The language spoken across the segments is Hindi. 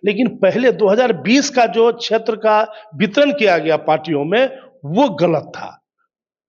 लेकिन पहले 2020 का जो क्षेत्र का वितरण किया गया पार्टियों में, वो गलत था।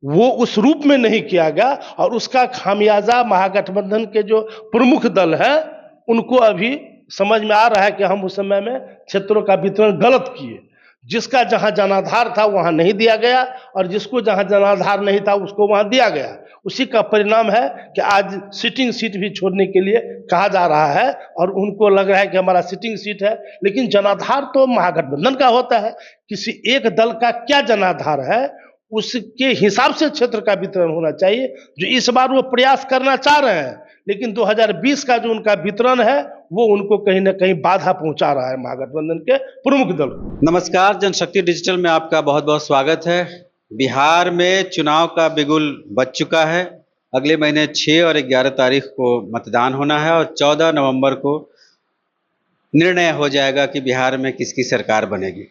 वो उस रूप में नहीं किया गया और उसका खामियाजा महागठबंधन के जो प्रमुख दल है उनको अभी समझ में आ रहा है कि हम उस समय में क्षेत्रों का वितरण गलत किए। जिसका जहां जनाधार था वहां नहीं दिया गया और जिसको जहां जनाधार नहीं था उसको वहां दिया गया। उसी का परिणाम है कि आज सिटिंग सीट भी छोड़ने के लिए कहा जा रहा है और उनको लग रहा है कि हमारा सिटिंग सीट है, लेकिन जनाधार तो महागठबंधन का होता है। किसी एक दल का क्या जनाधार है उसके हिसाब से क्षेत्र का वितरण होना चाहिए, जो इस बार वो प्रयास करना चाह रहे हैं, लेकिन 2020 का जो उनका वितरण है वो उनको कहीं ना कहीं बाधा पहुंचा रहा है महागठबंधन के प्रमुख दल को। नमस्कार, जनशक्ति डिजिटल में आपका बहुत बहुत स्वागत है। बिहार में चुनाव का बिगुल बज चुका है। अगले महीने 6 और 11 तारीख को मतदान होना है और 14 नवंबर को निर्णय हो जाएगा कि बिहार में किसकी सरकार बनेगी।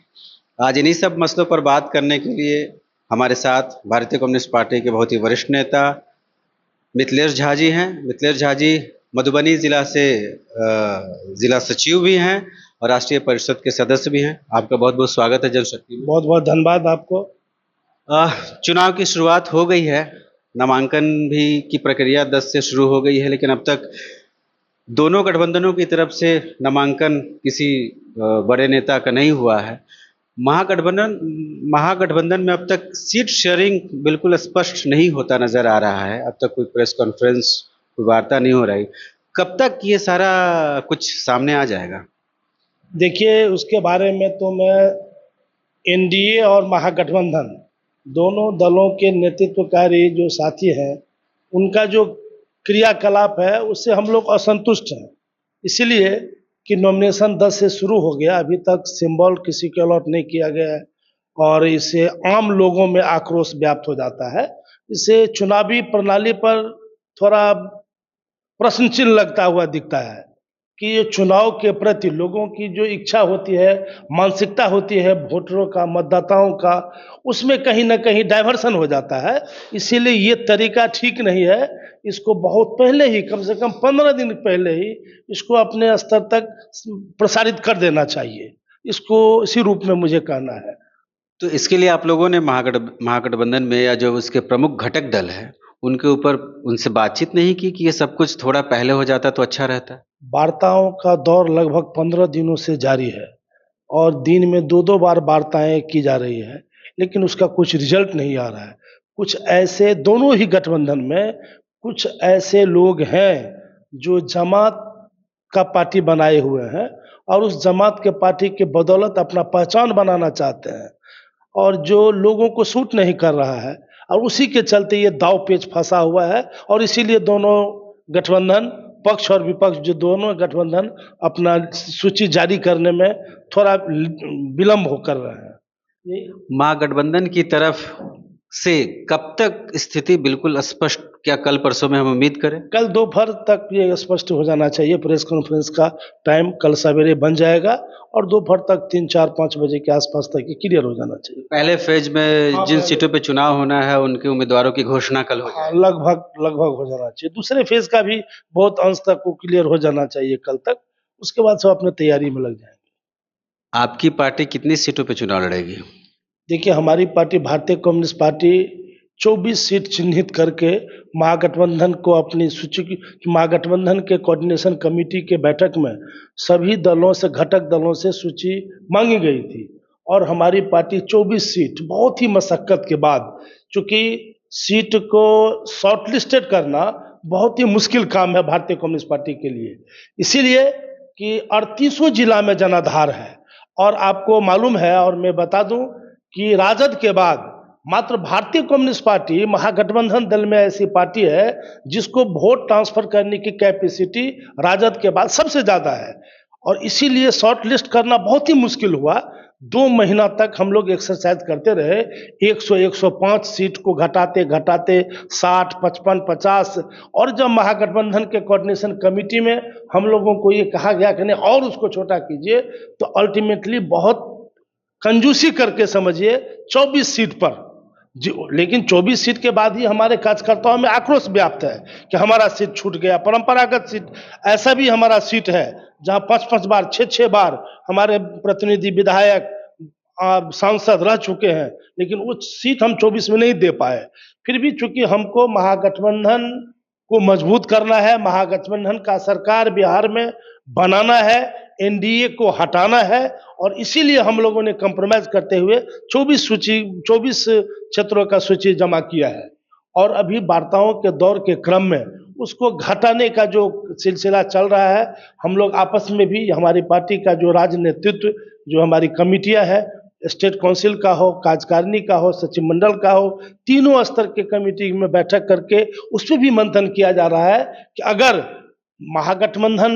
आज इन्हीं सब मसलों पर बात करने के लिए हमारे साथ भारतीय कम्युनिस्ट पार्टी के बहुत ही वरिष्ठ नेता मिथिलेश झा जी हैं। मिथिलेश झा जी मधुबनी जिला से जिला सचिव भी हैं और राष्ट्रीय परिषद के सदस्य भी हैं। आपका बहुत बहुत स्वागत है जनशक्ति में। बहुत बहुत धन्यवाद आपको। चुनाव की शुरुआत हो गई है, नामांकन भी की प्रक्रिया 10 से शुरू हो गई है, लेकिन अब तक दोनों गठबंधनों की तरफ से नामांकन किसी बड़े नेता का नहीं हुआ है। महागठबंधन में अब तक सीट शेयरिंग बिल्कुल स्पष्ट नहीं होता नजर आ रहा है। अब तक कोई प्रेस कॉन्फ्रेंस, कोई वार्ता नहीं हो रही। कब तक ये सारा कुछ सामने आ जाएगा? देखिए, उसके बारे में तो मैं एनडीए और महागठबंधन दोनों दलों के नेतृत्वकारी जो साथी हैं उनका जो क्रियाकलाप है उससे हम लोग असंतुष्ट हैं। इसलिए कि नॉमिनेशन 10 से शुरू हो गया, अभी तक सिंबल किसी के अलॉट नहीं किया गया है और इससे आम लोगों में आक्रोश व्याप्त हो जाता है। इससे चुनावी प्रणाली पर थोड़ा प्रश्न चिन्ह लगता हुआ दिखता है कि ये चुनाव के प्रति लोगों की जो इच्छा होती है, मानसिकता होती है वोटरों का, मतदाताओं का, उसमें कहीं ना कहीं डाइवर्सन हो जाता है। इसीलिए ये तरीका ठीक नहीं है। इसको बहुत पहले ही, कम से कम 15 दिन पहले ही इसको अपने स्तर तक प्रसारित कर देना चाहिए। इसको इसी रूप में मुझे कहना है। तो इसके लिए आप लोगों ने महागठबंधन में या जो उसके प्रमुख घटक दल है उनके ऊपर उनसे बातचीत नहीं की कि ये सब कुछ थोड़ा पहले हो जाता तो अच्छा रहता? वार्ताओं का दौर लगभग 15 दिनों से जारी है और दिन में 2-2 बार वार्ताएं की जा रही है, लेकिन उसका कुछ रिजल्ट नहीं आ रहा है। कुछ ऐसे दोनों ही गठबंधन में कुछ ऐसे लोग हैं जो जमात का पार्टी बनाए हुए हैं और उस जमात के पार्टी के बदौलत अपना पहचान बनाना चाहते हैं और जो लोगों को सूट नहीं कर रहा है और उसी के चलते ये दाव पेच फंसा हुआ है और इसीलिए दोनों गठबंधन, पक्ष और विपक्ष, जो दोनों गठबंधन अपना सूची जारी करने में थोड़ा विलम्ब हो कर रहे हैं। महागठबंधन की तरफ से कब तक स्थिति बिल्कुल स्पष्ट, क्या कल परसों में हम उम्मीद करें? कल दोपहर तक ये स्पष्ट हो जाना चाहिए। प्रेस कॉन्फ्रेंस का टाइम कल सवेरे बन जाएगा और दोपहर तक 3, 4, 5 बजे के आसपास तक ये क्लियर हो जाना चाहिए। पहले फेज में जिन सीटों पे चुनाव होना है उनके उम्मीदवारों की घोषणा कल हो जाएगी। लगभग हो जाना चाहिए। दूसरे फेज का भी बहुत अंश तक वो क्लियर हो जाना चाहिए कल तक। उसके बाद सब अपने तैयारी में लग जाएंगे। आपकी पार्टी कितनी सीटों पे चुनाव लड़ेगी? देखिए, हमारी पार्टी भारतीय कम्युनिस्ट पार्टी 24 सीट चिन्हित करके महागठबंधन को अपनी सूची की, महागठबंधन के कोऑर्डिनेशन कमेटी के बैठक में सभी दलों से, घटक दलों से सूची मांगी गई थी और हमारी पार्टी 24 सीट, बहुत ही मशक्कत के बाद, चूंकि सीट को शॉर्टलिस्टेड करना बहुत ही मुश्किल काम है भारतीय कम्युनिस्ट पार्टी के लिए, इसीलिए कि 38 जिला में जनाधार है और आपको मालूम है और मैं बता दूं कि राजद के बाद मात्र भारतीय कम्युनिस्ट पार्टी महागठबंधन दल में ऐसी पार्टी है जिसको वोट ट्रांसफर करने की कैपेसिटी राजद के बाद सबसे ज़्यादा है और इसीलिए शॉर्ट लिस्ट करना बहुत ही मुश्किल हुआ। 2 महीना तक हम लोग एक्सरसाइज करते रहे, 100-105 सीट को घटाते घटाते 60, 55, 50 और जब महागठबंधन के कोऑर्डिनेशन कमेटी में हम लोगों को ये कहा गया कि नहीं और उसको छोटा कीजिए, तो अल्टीमेटली बहुत कंजूसी करके समझिए 24 सीट पर जी, लेकिन 24 सीट के बाद ही हमारे कार्यकर्ताओं में आक्रोश व्याप्त है कि हमारा सीट छूट गया। परंपरागत सीट ऐसा भी हमारा सीट है जहां 5-5 बार, 6-6 बार हमारे प्रतिनिधि विधायक सांसद रह चुके हैं, लेकिन वो सीट हम 24 में नहीं दे पाए। फिर भी चूंकि हमको महागठबंधन को मजबूत करना है, महागठबंधन का सरकार बिहार में बनाना है, एनडीए को हटाना है, और इसीलिए हम लोगों ने कंप्रोमाइज करते हुए 24 क्षेत्रों का सूची जमा किया है। और अभी वार्ताओं के दौर के क्रम में उसको घटाने का जो सिलसिला चल रहा है, हम लोग आपस में भी, हमारी पार्टी का जो राज्य नेतृत्व, जो हमारी कमिटियां है, स्टेट काउंसिल का हो, कार्यकारिणी का हो, सचिव मंडल का हो, तीनों स्तर के कमेटी में बैठक करके उस पर भी मंथन किया जा रहा है कि अगर महागठबंधन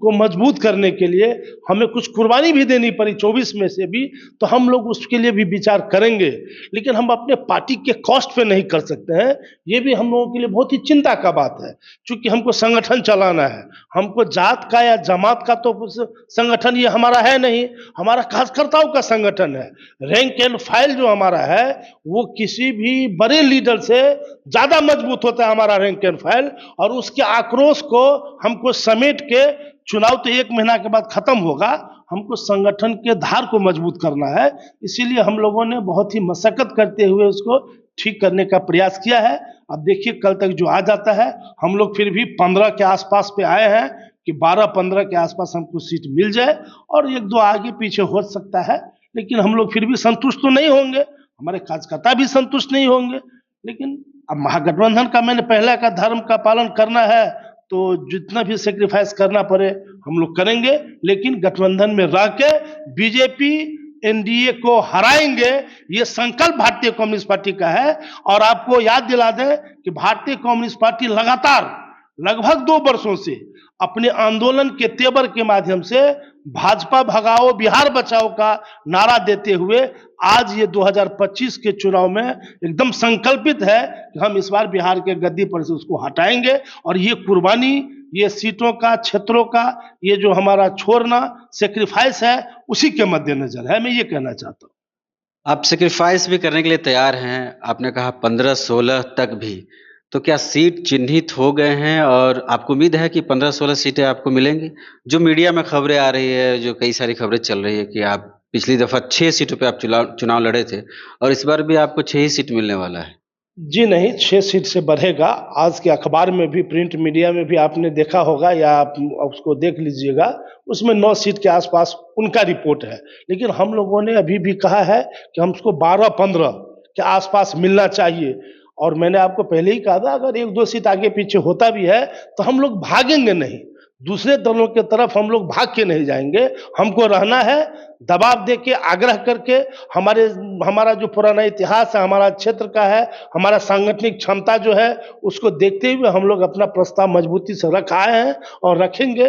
को मजबूत करने के लिए हमें कुछ कुर्बानी भी देनी पड़ी 24 में से भी, तो हम लोग उसके लिए भी विचार करेंगे। लेकिन हम अपने पार्टी के कॉस्ट पे नहीं कर सकते हैं, ये भी हम लोगों के लिए बहुत ही चिंता का बात है। क्योंकि हमको संगठन चलाना है, हमको जात का या जमात का तो संगठन ये हमारा है नहीं, हमारा कार्यकर्ताओं का संगठन है। रैंक एंड फाइल जो हमारा है वो किसी भी बड़े लीडर से ज्यादा मजबूत होता है हमारा रैंक एंड फाइल, और उसके आक्रोश को हमको समेट के, चुनाव तो 1 महीना के बाद खत्म होगा, हमको संगठन के धार को मजबूत करना है। इसीलिए हम लोगों ने बहुत ही मशक्कत करते हुए उसको ठीक करने का प्रयास किया है। अब देखिए कल तक जो आ जाता है, हम लोग फिर भी 15 के आसपास पे आए हैं कि 12-15 के आसपास हमको सीट मिल जाए, और 1-2 आगे पीछे हो सकता है, लेकिन हम लोग फिर भी संतुष्ट तो नहीं होंगे, हमारे कार्यकर्ता भी संतुष्ट नहीं होंगे। लेकिन अब महागठबंधन का, मैंने पहले का धर्म का पालन करना है, तो जितना भी सेक्रीफाइस करना पड़े हम लोग करेंगे, लेकिन गठबंधन में रह के बीजेपी एनडीए को हराएंगे, ये संकल्प भारतीय कम्युनिस्ट पार्टी का है। और आपको याद दिला दें कि भारतीय कम्युनिस्ट पार्टी लगातार लगभग 2 वर्षों से अपने आंदोलन के तेवर के माध्यम से भाजपा भगाओ बिहार बचाओ का नारा देते हुए आज ये 2025 के चुनाव में एकदम संकल्पित है कि हम इस बार बिहार के गद्दी पर से उसको हटाएंगे। और ये कुर्बानी, ये सीटों का, क्षेत्रों का, ये जो हमारा छोड़ना सेक्रीफाइस है, उसी के मद्देनजर है, मैं ये कहना चाहता हूँ। आप सेक्रीफाइस भी करने के लिए तैयार हैं, आपने कहा 15-16 तक भी, तो क्या सीट चिन्हित हो गए हैं और आपको उम्मीद है कि 15-16 सीटें आपको मिलेंगी? जो मीडिया में खबरें आ रही है, जो कई सारी खबरें चल रही है कि आप पिछली दफा 6 सीटों पे आप चुनाव लड़े थे और इस बार भी आपको 6 ही सीट मिलने वाला है। जी नहीं, 6 सीट से बढ़ेगा। आज के अखबार में भी, प्रिंट मीडिया में भी आपने देखा होगा, या आप उसको देख लीजिएगा, उसमें 9 सीट के आसपास उनका रिपोर्ट है। लेकिन हम लोगों ने अभी भी कहा है कि हमको 12-15 के आसपास मिलना चाहिए। और मैंने आपको पहले ही कहा था, अगर 1-2 सीट आगे पीछे होता भी है तो हम लोग भागेंगे नहीं, दूसरे दलों की तरफ हम लोग भाग के नहीं जाएंगे। हमको रहना है, दबाव दे के, आग्रह करके, हमारा जो पुराना इतिहास है, हमारा क्षेत्र का है, हमारा सांगठनिक क्षमता जो है, उसको देखते हुए हम लोग अपना प्रस्ताव मजबूती से रख आए हैं और रखेंगे।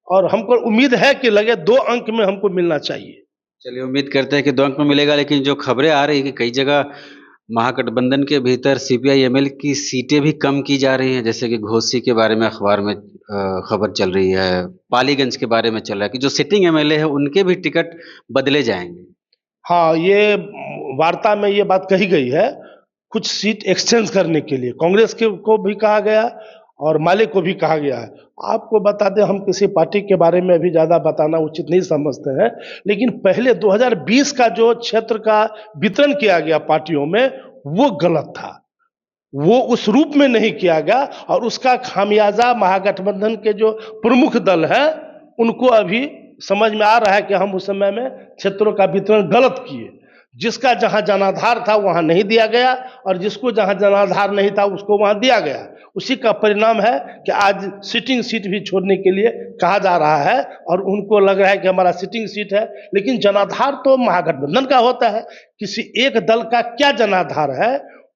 और हमको उम्मीद है कि लगे 2 अंक में हमको मिलना चाहिए। चलिए, उम्मीद करते हैं कि 2 अंक में मिलेगा, लेकिन जो खबरें आ रही है कि कई जगह महागठबंधन के भीतर सीपीआई-एमएल की सीटें भी कम की जा रही हैं, जैसे कि घोसी के बारे में अखबार में खबर चल रही है, पालीगंज के बारे में चल रहा है कि जो सिटिंग एमएलए है उनके भी टिकट बदले जाएंगे। हाँ, ये वार्ता में ये बात कही गई है, कुछ सीट एक्सचेंज करने के लिए कांग्रेस के को भी कहा गया और माले को भी कहा गया है। आपको बता दें, हम किसी पार्टी के बारे में अभी ज़्यादा बताना उचित नहीं समझते हैं, लेकिन पहले 2020 का जो क्षेत्र का वितरण किया गया पार्टियों में, वो गलत था, वो उस रूप में नहीं किया गया, और उसका खामियाजा महागठबंधन के जो प्रमुख दल हैं उनको अभी समझ में आ रहा है कि हम उस समय में क्षेत्रों का वितरण गलत किए। जिसका जहां जनाधार था वहां नहीं दिया गया, और जिसको जहां जनाधार नहीं था उसको वहां दिया गया। उसी का परिणाम है कि आज सिटिंग सीट भी छोड़ने के लिए कहा जा रहा है, और उनको लग रहा है कि हमारा सिटिंग सीट है, लेकिन जनाधार तो महागठबंधन का होता है। किसी एक दल का क्या जनाधार है,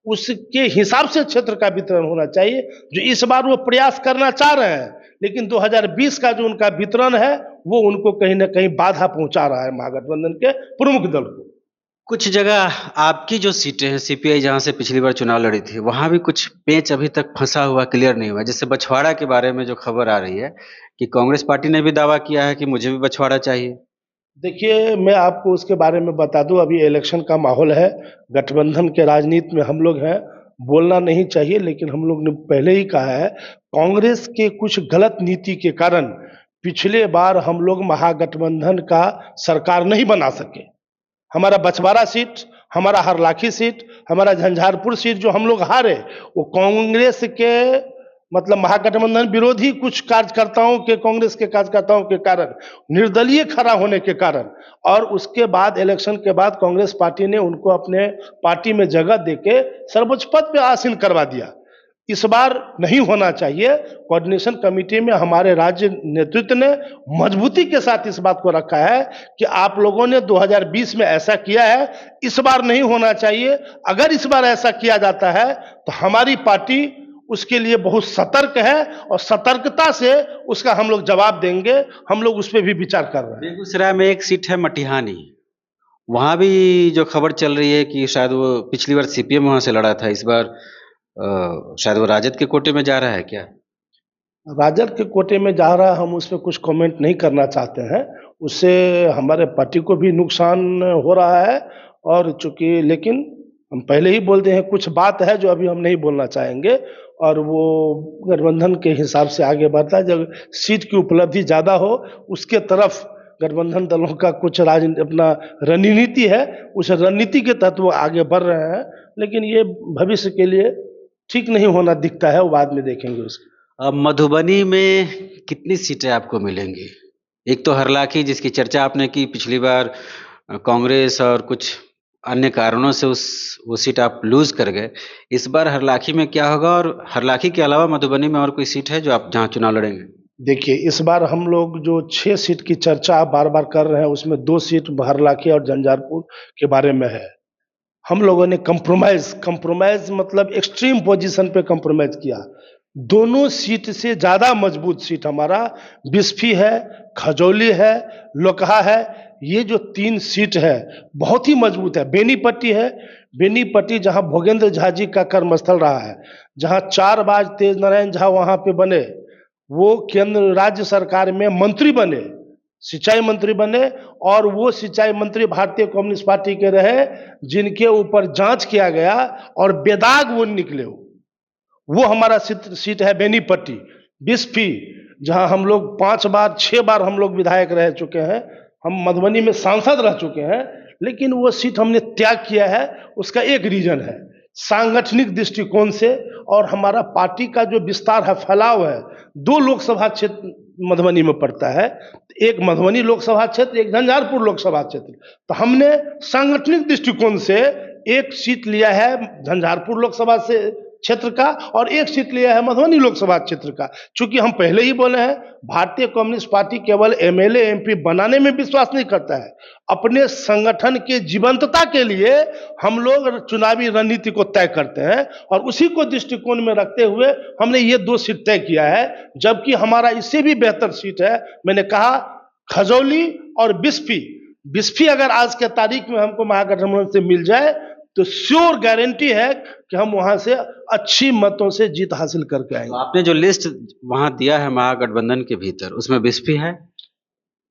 उसके हिसाब से क्षेत्र का वितरण होना चाहिए, जो इस बार वो प्रयास करना चाह रहे हैं। लेकिन 2020 का जो उनका वितरण है, वो उनको कहीं ना कहीं बाधा पहुंचा रहा है, महागठबंधन के प्रमुख दल को। कुछ जगह आपकी जो सीटें हैं, सीपीआई जहां से पिछली बार चुनाव लड़ी थी, वहां भी कुछ पेंच अभी तक फंसा हुआ, क्लियर नहीं हुआ। जैसे बछवाड़ा के बारे में जो खबर आ रही है कि कांग्रेस पार्टी ने भी दावा किया है कि मुझे भी बछवाड़ा चाहिए, देखिए, मैं आपको उसके बारे में बता दूं, अभी इलेक्शन का माहौल है, गठबंधन के राजनीति में हम लोग हैं, बोलना नहीं चाहिए, लेकिन हम लोग ने पहले ही कहा है, कांग्रेस के कुछ गलत नीति के कारण पिछले बार हम लोग महागठबंधन का सरकार नहीं बना सके। हमारा बछवाड़ा सीट, हमारा हरलाखी सीट, हमारा झंझारपुर सीट जो हम लोग हारे, वो कांग्रेस के मतलब महागठबंधन विरोधी कुछ कार्यकर्ताओं के, कांग्रेस के कार्यकर्ताओं के कारण, निर्दलीय खड़ा होने के कारण, और उसके बाद इलेक्शन के बाद कांग्रेस पार्टी ने उनको अपने पार्टी में जगह देके सर्वोच्च पद पे आसीन करवा दिया। इस बार नहीं होना चाहिए। कोऑर्डिनेशन कमेटी में हमारे राज्य नेतृत्व ने मजबूती के साथ इस बात को रखा है कि आप लोगों ने 2020 में ऐसा किया है, इस बार नहीं होना चाहिए। अगर इस बार ऐसा किया जाता है तो हमारी पार्टी उसके लिए बहुत सतर्क है और सतर्कता से उसका हम लोग जवाब देंगे। हम लोग उस पर भी विचार कर रहे हैं। बेगूसराय में एक सीट है मटिहानी, वहां भी जो खबर चल रही है कि शायद वो पिछली बार सीपीएम वहां से लड़ा था, इस बार शायद वो राजद के कोटे में जा रहा है क्या? राजद के कोटे में जा रहा है, हम उस पर कुछ कमेंट नहीं करना चाहते हैं। उससे हमारे पार्टी को भी नुकसान हो रहा है, और चूंकि लेकिन हम पहले ही बोलते हैं, कुछ बात है जो अभी हम नहीं बोलना चाहेंगे, और वो गठबंधन के हिसाब से आगे बढ़ता है। जब सीट की उपलब्धि ज़्यादा हो, उसके तरफ गठबंधन दलों का कुछ अपना रणनीति है, उस रणनीति के तहत वो आगे बढ़ रहे हैं। लेकिन ये भविष्य के लिए ठीक नहीं होना दिखता है, वो बाद में देखेंगे उसको। अब मधुबनी में कितनी सीटें आपको मिलेंगी? एक तो हरलाखी जिसकी चर्चा आपने की पिछली बार, कांग्रेस और कुछ अन्य कारणों से उस वो सीट आप लूज कर गए। इस बार हरलाखी में क्या होगा, और हरलाखी के अलावा मधुबनी में और कोई सीट है जो आप जहां चुनाव लड़ेंगे? देखिए, इस बार हम लोग जो 6 सीट की चर्चा बार बार कर रहे हैं, उसमें 2 सीट हरलाखी और झंझारपुर के बारे में है। हम लोगों ने कंप्रोमाइज कंप्रोमाइज मतलब एक्सट्रीम पोजीशन पे कंप्रोमाइज किया। दोनों सीट से ज़्यादा मजबूत सीट हमारा बिस्फी है, खजौली है, लोकहा है। ये जो 3 सीट है बहुत ही मजबूत है। बेनीपट्टी है, बेनीपट्टी जहां भोगेंद्र झा जी का कर्मस्थल रहा है, जहां 4 बार तेज नारायण झा वहां पे बने, वो केंद्र राज्य सरकार में मंत्री बने, सिंचाई मंत्री बने, और वो सिंचाई मंत्री भारतीय कम्युनिस्ट पार्टी के रहे, जिनके ऊपर जांच किया गया और बेदाग वो निकले। वो हमारा सीट है बेनीपट्टी। बिस्फी, जहां हम लोग 5 बार 6 बार हम लोग विधायक रह चुके हैं, हम मधुबनी में सांसद रह चुके हैं, लेकिन वो सीट हमने त्याग किया है। उसका एक रीजन है सांगठनिक दृष्टिकोण से, और हमारा पार्टी का जो विस्तार है, फैलाव है। 2 लोकसभा क्षेत्र मधुबनी में पड़ता है, एक मधुबनी लोकसभा क्षेत्र, एक झंझारपुर लोकसभा क्षेत्र। तो हमने सांगठनिक दृष्टिकोण से एक सीट लिया है झंझारपुर लोकसभा से क्षेत्र का, और एक सीट लिया है मधुबनी लोकसभा क्षेत्र का। चूंकि हम पहले ही बोले हैं, भारतीय कम्युनिस्ट पार्टी केवल एमएलए एमपी बनाने में विश्वास नहीं करता है, अपने संगठन के जीवंतता के लिए हम लोग चुनावी रणनीति को तय करते हैं, और उसी को दृष्टिकोण में रखते हुए हमने ये 2 सीट तय किया है। जबकि हमारा इससे भी बेहतर सीट है, मैंने कहा, खजौली और बिस्फी। बिस्फी अगर आज के तारीख में हमको महागठबंधन से मिल जाए तो श्योर गारंटी है कि हम वहां से अच्छी मतों से जीत हासिल करके तो आएंगे। आपने जो लिस्ट वहां दिया है महागठबंधन के भीतर, उसमें बिस्फी है?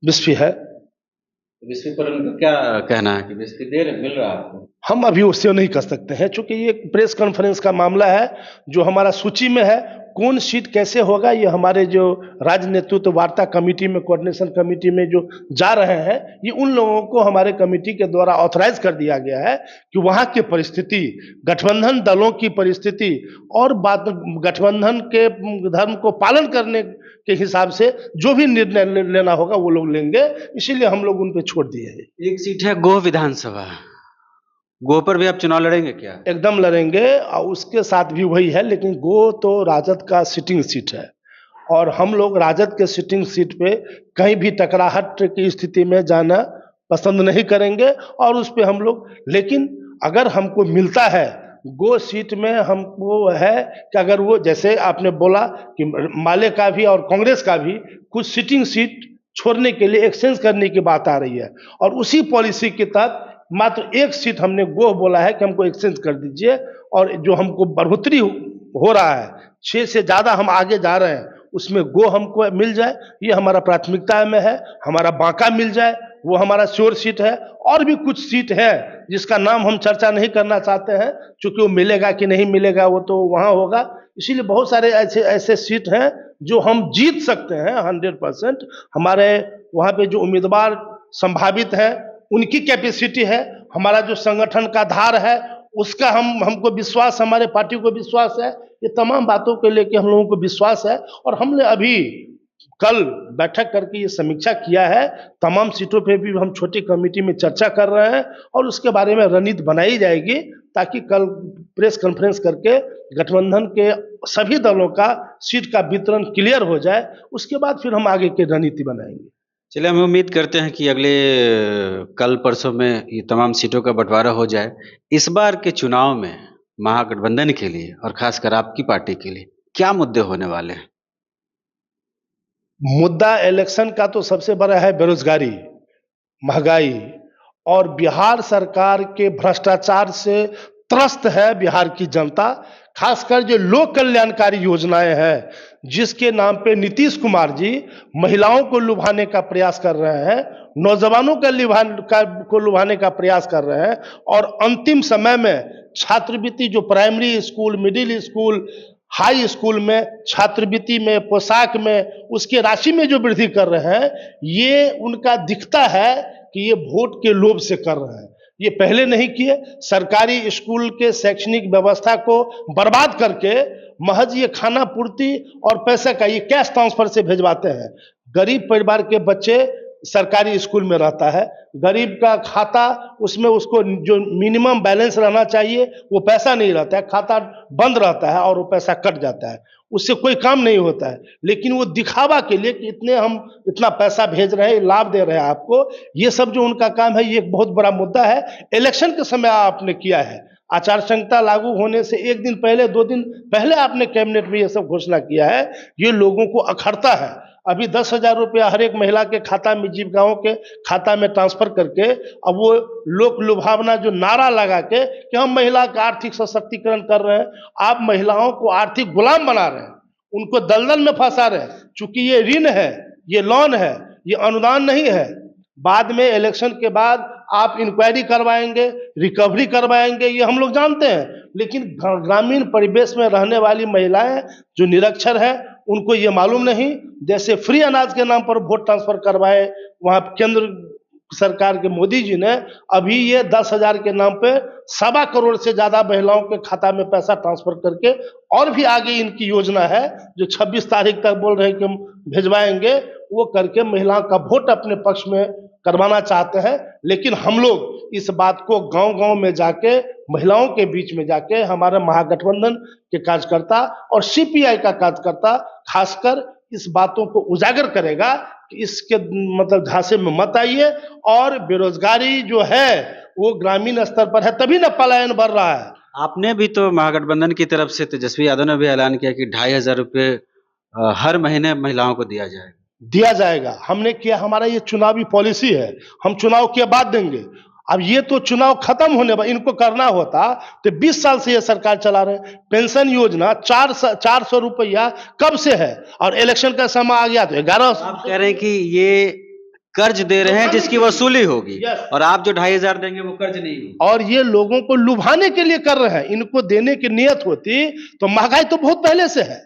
बिस्फी है। तो बिस्फी पर उनका क्या कहना है कि बिस्फी मिल रहा है आपको? हम अभी उससे नहीं कर सकते हैं, चूंकि ये प्रेस कॉन्फ्रेंस का मामला है। जो हमारा सूची में है, कौन सीट कैसे होगा, ये हमारे जो राज्य नेतृत्व वार्ता कमेटी में, कोऑर्डिनेशन कमेटी में जो जा रहे हैं, ये उन लोगों को हमारे कमेटी के द्वारा ऑथराइज कर दिया गया है कि वहाँ की परिस्थिति, गठबंधन दलों की परिस्थिति, और बात गठबंधन के धर्म को पालन करने के हिसाब से जो भी निर्णय लेना होगा वो लोग लेंगे। इसीलिए हम लोग उन पर छोड़ दिए हैं। एक सीट है गोह विधानसभा, गोह पर भी आप चुनाव लड़ेंगे क्या? एकदम लड़ेंगे, और उसके साथ भी वही है, लेकिन गो तो राजद का सिटिंग सीट है, और हम लोग राजद के सिटिंग सीट पे कहीं भी टकराहट की स्थिति में जाना पसंद नहीं करेंगे, और उस पे हम लोग, लेकिन अगर हमको मिलता है गो सीट में, हमको है कि अगर वो, जैसे आपने बोला कि माले का भी और कांग्रेस का भी कुछ सिटिंग सीट छोड़ने के लिए एक्सचेंज करने की बात आ रही है, और उसी पॉलिसी के तहत मात्र एक सीट हमने गोह बोला है कि हमको एक्सचेंज कर दीजिए, और जो हमको बढ़ोतरी हो रहा है, 6 से ज़्यादा हम आगे जा रहे हैं, उसमें गोह हमको मिल जाए, ये हमारा प्राथमिकता में है। हमारा बांका मिल जाए, वो हमारा श्योर सीट है। और भी कुछ सीट है जिसका नाम हम चर्चा नहीं करना चाहते हैं, क्योंकि वो मिलेगा कि नहीं मिलेगा वो तो वहाँ होगा। इसीलिए बहुत सारे ऐसे ऐसे सीट हैं जो हम जीत सकते हैं 100%। हमारे वहाँ पे जो उम्मीदवार संभावित हैं उनकी कैपेसिटी है, हमारा जो संगठन का धार है उसका हमको विश्वास, हमारे पार्टी को विश्वास है। ये तमाम बातों को लेके हम लोगों को विश्वास है और हमने अभी कल बैठक करके ये समीक्षा किया है। तमाम सीटों पे भी हम छोटी कमेटी में चर्चा कर रहे हैं और उसके बारे में रणनीति बनाई जाएगी, ताकि कल प्रेस कॉन्फ्रेंस करके गठबंधन के सभी दलों का सीट का वितरण क्लियर हो जाए, उसके बाद फिर हम आगे की रणनीति बनाएंगे। चलिए, हम उम्मीद करते हैं कि अगले कल परसों में ये तमाम सीटों का बंटवारा हो जाए। इस बार के चुनाव में महागठबंधन के लिए और खासकर आपकी पार्टी के लिए क्या मुद्दे होने वाले हैं? मुद्दा इलेक्शन का तो सबसे बड़ा है बेरोजगारी, महंगाई और बिहार सरकार के भ्रष्टाचार से त्रस्त है बिहार की जनता। खासकर जो लोक कल्याणकारी योजनाएं हैं जिसके नाम पे नीतीश कुमार जी महिलाओं को लुभाने का प्रयास कर रहे हैं, नौजवानों को लुभाने का प्रयास कर रहे हैं और अंतिम समय में छात्रवृत्ति जो primary school, middle school, high school में छात्रवृत्ति में, पोशाक में, उसके राशि में जो वृद्धि कर रहे हैं, ये उनका दिखता है कि ये वोट के लोभ से कर रहे हैं। ये पहले नहीं किए। सरकारी स्कूल के शैक्षणिक व्यवस्था को बर्बाद करके महज ये खाना पूर्ति और पैसे का ये कैश ट्रांसफर से भेजवाते हैं। गरीब परिवार के बच्चे सरकारी स्कूल में रहता है, गरीब का खाता, उसमें उसको जो मिनिमम बैलेंस रहना चाहिए वो पैसा नहीं रहता है, खाता बंद रहता है और वो पैसा कट जाता है, उससे कोई काम नहीं होता है। लेकिन वो दिखावा के लिए कि हम इतना पैसा भेज रहे हैं, लाभ दे रहे हैं आपको, ये सब जो उनका काम है ये एक बहुत बड़ा मुद्दा है। इलेक्शन के समय आपने किया है, आचार संहिता लागू होने से एक दिन पहले, 2 दिन पहले आपने कैबिनेट में ये सब घोषणा किया है। ये लोगों को अखरता है। अभी 10,000 रुपया हर एक महिला के खाता में, जीविकाओं के खाता में ट्रांसफर करके अब वो लोक लुभावना जो नारा लगा के कि हम महिला का आर्थिक सशक्तिकरण कर रहे हैं, आप महिलाओं को आर्थिक गुलाम बना रहे हैं, उनको दलदल में फंसा रहे हैं। चूंकि ये ऋण है, ये लोन है, ये अनुदान नहीं है। बाद में इलेक्शन के बाद आप इंक्वायरी करवाएंगे, रिकवरी करवाएंगे, ये हम लोग जानते हैं। लेकिन ग्रामीण परिवेश में रहने वाली महिलाएं जो निरक्षर है उनको ये मालूम नहीं। जैसे फ्री अनाज के नाम पर वोट ट्रांसफर करवाए वहाँ केंद्र सरकार के मोदी जी ने, अभी ये 10,000 के नाम पे 1.25 करोड़ से ज्यादा महिलाओं के खाता में पैसा ट्रांसफर करके, और भी आगे इनकी योजना है जो 26 तारीख तक बोल रहे हैं कि हम भिजवाएंगे, वो करके महिलाओं का वोट अपने पक्ष में करवाना चाहते हैं। लेकिन हम लोग इस बात को गांव-गांव में जाके, महिलाओं के बीच में जाके, हमारे महागठबंधन के कार्यकर्ता और सीपीआई का कार्यकर्ता खासकर इस बातों को उजागर करेगा कि इसके मतलब झांसे में मत आइए। और बेरोजगारी जो है वो ग्रामीण स्तर पर है, तभी ना पलायन बढ़ रहा है। आपने भी तो महागठबंधन की तरफ से तेजस्वी यादव ने भी ऐलान किया कि 2,500 रुपये हर महीने महिलाओं को दिया जाएगा। हमने किया, हमारा ये चुनावी पॉलिसी है, हम चुनाव के बाद देंगे। अब ये तो चुनाव खत्म होने बाद इनको करना होता तो 20 साल से ये सरकार चला रहे हैं। पेंशन योजना 400 रुपया कब से है और इलेक्शन का समय आ गया तो 11। आप कह रहे हैं कि ये कर्ज दे रहे हैं जिसकी वसूली होगी, और आप जो 2,500 देंगे वो कर्ज नहीं होगा। और ये लोगों को लुभाने के लिए कर रहे हैं। इनको देने की नियत होती तो महंगाई तो बहुत पहले से है,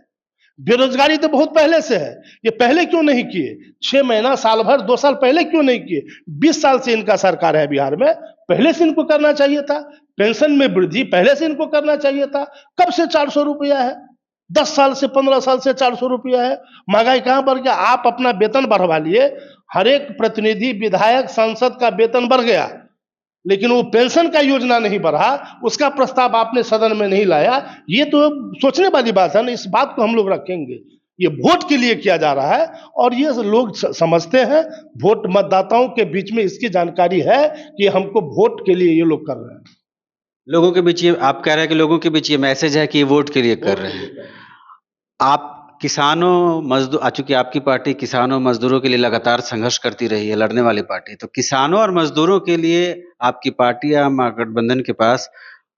बेरोजगारी तो बहुत पहले से है, ये पहले क्यों नहीं किए? 6 महीना, साल भर, 2 साल पहले क्यों नहीं किए? 20 साल से इनका सरकार है बिहार में, पहले से इनको करना चाहिए था। पेंशन में वृद्धि पहले से इनको करना चाहिए था। कब से 400 रुपया है? 10 साल से, 15 साल से 400 रुपया है। महंगाई कहाँ बढ़ गया? आप अपना वेतन बढ़वा लिए, हर एक प्रतिनिधि, विधायक, सांसद का वेतन बढ़ गया, लेकिन वो पेंशन का योजना नहीं बढ़ा, उसका प्रस्ताव आपने सदन में नहीं लाया। ये तो सोचने वाली बात है ना, इस बात को हम लोग रखेंगे। ये वोट के लिए किया जा रहा है और ये लोग समझते हैं, वोट मतदाताओं के बीच में इसकी जानकारी है कि हमको वोट के लिए ये लोग कर रहे हैं। लोगों के बीच ये, आप कह रहे हैं कि लोगों के बीच ये मैसेज है कि ये वोट के लिए कर रहे हैं। आप किसानों, मजदूर, चूंकि आपकी पार्टी किसानों मजदूरों के लिए लगातार संघर्ष करती रही है, लड़ने वाली पार्टी, तो किसानों और मजदूरों के लिए आपकी पार्टी या महागठबंधन के पास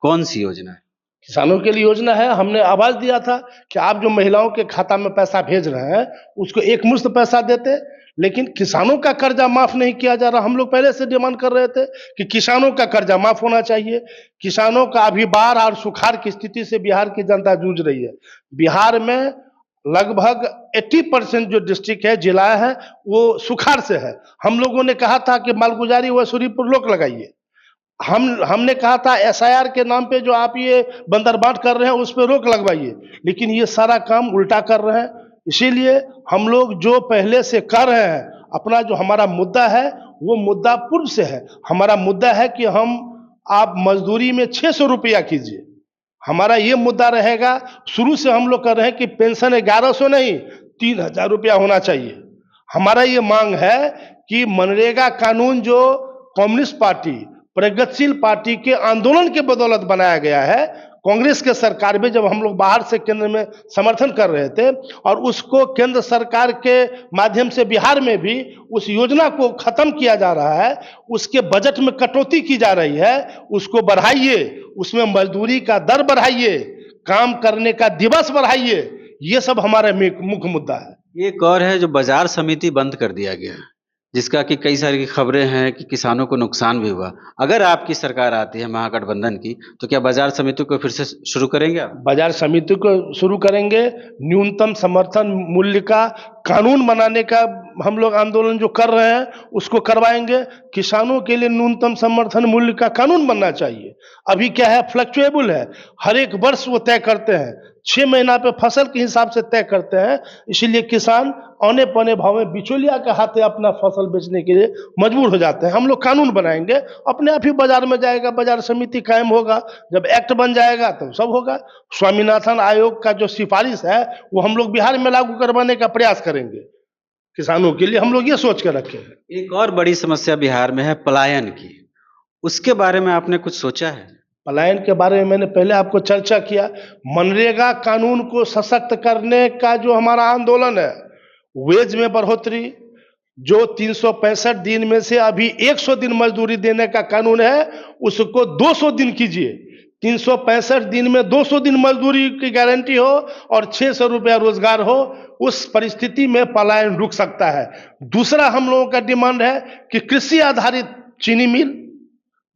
कौन सी योजना है? किसानों के लिए योजना है। हमने आवाज दिया था कि आप जो महिलाओं के खाता में पैसा भेज रहे हैं उसको एक मुश्त पैसा देते, लेकिन किसानों का कर्जा माफ नहीं किया जा रहा। हम लोग पहले से डिमांड कर रहे थे कि किसानों का कर्जा माफ होना चाहिए। किसानों का अभी बाढ़ और सुखाड़ की स्थिति से बिहार की जनता जूझ रही है। बिहार में लगभग 80% जो डिस्ट्रिक्ट है, जिला है, वो सुखाड़ से है। हम लोगों ने कहा था कि मालगुजारी वसूली पर रोक लगाइए। हमने कहा था एसआईआर के नाम पे जो आप ये बंदरबाट कर रहे हैं उस पर रोक लगवाइए, लेकिन ये सारा काम उल्टा कर रहे हैं। इसीलिए हम लोग जो पहले से कर रहे हैं, अपना जो हमारा मुद्दा है वो मुद्दा पूर्व से है। हमारा मुद्दा है कि आप मजदूरी में 600 रुपया कीजिए, हमारा ये मुद्दा रहेगा। शुरू से हम लोग कर रहे हैं कि पेंशन 1100 नहीं 3000 रुपया होना चाहिए। हमारा ये मांग है कि मनरेगा कानून जो कम्युनिस्ट पार्टी, प्रगतिशील पार्टी के आंदोलन के बदौलत बनाया गया है, कांग्रेस के सरकार में जब हम लोग बाहर से केंद्र में समर्थन कर रहे थे, और उसको केंद्र सरकार के माध्यम से बिहार में भी उस योजना को खत्म किया जा रहा है, उसके बजट में कटौती की जा रही है, उसको बढ़ाइए, उसमें मजदूरी का दर बढ़ाइए, काम करने का दिवस बढ़ाइए। ये सब हमारा मुख्य मुद्दा है। एक और है जो बाजार समिति बंद कर दिया गया है, जिसका कि कई सारी खबरें हैं कि किसानों को नुकसान भी हुआ। अगर आपकी सरकार आती है महागठबंधन की, तो क्या बाजार समिति को फिर से शुरू करेंगे आप? बाजार समिति को शुरू करेंगे। न्यूनतम समर्थन मूल्य का कानून बनाने का हम लोग आंदोलन जो कर रहे हैं उसको करवाएंगे। किसानों के लिए न्यूनतम समर्थन मूल्य का कानून बनना चाहिए। अभी क्या है, फ्लक्चुएबल है, हर एक वर्ष वो तय करते हैं, 6 महीना पे फसल के हिसाब से तय करते हैं। इसीलिए किसान औने पौने भाव में बिचौलिया के हाथे अपना फसल बेचने के लिए मजबूर हो जाते हैं। हम लोग कानून बनाएंगे, अपने आप ही बाजार में जाएगा, बाजार समिति कायम होगा। जब एक्ट बन जाएगा तब सब होगा। स्वामीनाथन आयोग का जो सिफारिश है वो हम लोग बिहार में लागू करवाने का प्रयास करेंगे। किसानों के लिए हम लोग ये सोच के रखे हैं। एक और बड़ी समस्या बिहार में है पलायन की, उसके बारे में आपने कुछ सोचा है? पलायन के बारे में मैंने पहले आपको चर्चा किया। मनरेगा कानून को सशक्त करने का जो हमारा आंदोलन है, वेज में बढ़ोतरी, जो 365 दिन में से अभी 100 दिन मजदूरी देने का कानून है उसको 200 दिन कीजिए। 365 दिन में 200 दिन मजदूरी की गारंटी हो और 600 रुपया रोजगार हो, उस परिस्थिति में पलायन रुक सकता है। दूसरा हम लोगों का डिमांड है कि कृषि आधारित चीनी मिल,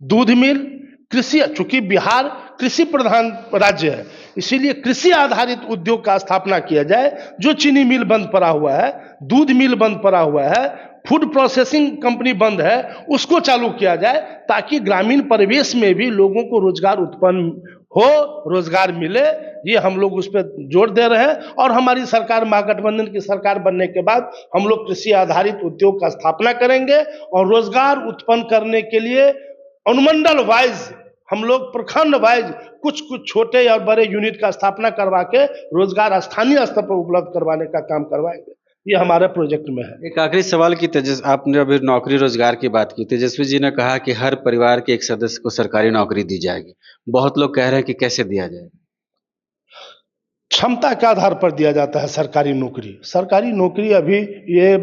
दूध मिल, कृषि, चूंकि बिहार कृषि प्रधान राज्य है, इसीलिए कृषि आधारित उद्योग का स्थापना किया जाए। जो चीनी मिल बंद पड़ा हुआ है, दूध मिल बंद पड़ा हुआ है, फूड प्रोसेसिंग कंपनी बंद है, उसको चालू किया जाए, ताकि ग्रामीण परिवेश में भी लोगों को रोजगार उत्पन्न हो, रोजगार मिले। ये हम लोग उस पर जोर दे रहे हैं। और हमारी सरकार, महागठबंधन की सरकार बनने के बाद हम लोग कृषि आधारित उद्योग का स्थापना करेंगे और रोजगार उत्पन्न करने के लिए अनुमंडल वाइज, हम लोग प्रखंड वाइज कुछ कुछ छोटे और बड़े यूनिट का स्थापना करवा के रोजगार स्थानीय स्तर पर उपलब्ध करवाने का काम करवाएंगे। ये हमारे प्रोजेक्ट में है। एक आखिरी सवाल की आपने अभी नौकरी रोजगार की बात की, तेजस्वी जी ने कहा कि हर परिवार के एक सदस्य को सरकारी नौकरी दी जाएगी। बहुत लोग कह रहे हैं कि कैसे दिया जाएगा? क्षमता के आधार पर दिया जाता है सरकारी नौकरी। सरकारी नौकरी अभी ये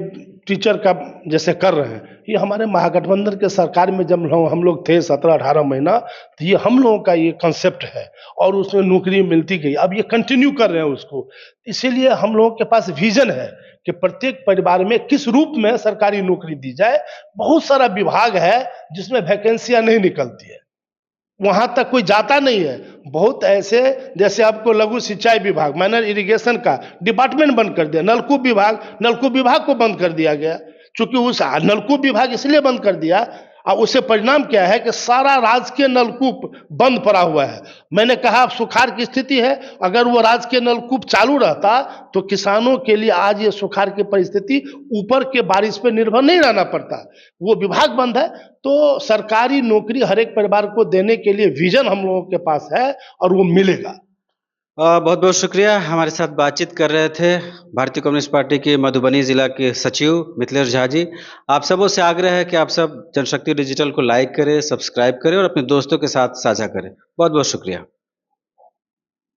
टीचर का जैसे कर रहे हैं, ये हमारे महागठबंधन के सरकार में जब हम लोग थे 17-18 महीना, तो ये हम लोगों का ये कंसेप्ट है और उसमें नौकरी मिलती गई। अब ये कंटिन्यू कर रहे हैं उसको। इसीलिए हम लोगों के पास विजन है कि प्रत्येक परिवार में किस रूप में सरकारी नौकरी दी जाए। बहुत सारा विभाग है जिसमें वैकेंसियां नहीं निकलती है, वहां तक कोई जाता नहीं है। बहुत ऐसे, जैसे आपको लघु सिंचाई विभाग, माइनर इरिगेशन का डिपार्टमेंट बंद कर दिया। नलकूप विभाग को बंद कर दिया गया। चूंकि उस नलकूप विभाग इसलिए बंद कर दिया, और उससे परिणाम क्या है कि सारा राजकीय नलकूप बंद पड़ा हुआ है। मैंने कहा सुखाड़ की स्थिति है, अगर वो राजकीय नलकूप चालू रहता तो किसानों के लिए आज ये सुखाड़ की परिस्थिति, ऊपर के बारिश पे निर्भर नहीं रहना पड़ता। वो विभाग बंद है। तो सरकारी नौकरी हर एक परिवार को देने के लिए विजन हम लोगों के पास है और वो मिलेगा। बहुत बहुत शुक्रिया। हमारे साथ बातचीत कर रहे थे भारतीय कम्युनिस्ट पार्टी के मधुबनी जिला के सचिव मिथिलेश झा जी। आप सबों से आग्रह है कि आप सब जनशक्ति डिजिटल को लाइक करें, सब्सक्राइब करें और अपने दोस्तों के साथ साझा करें। बहुत बहुत शुक्रिया।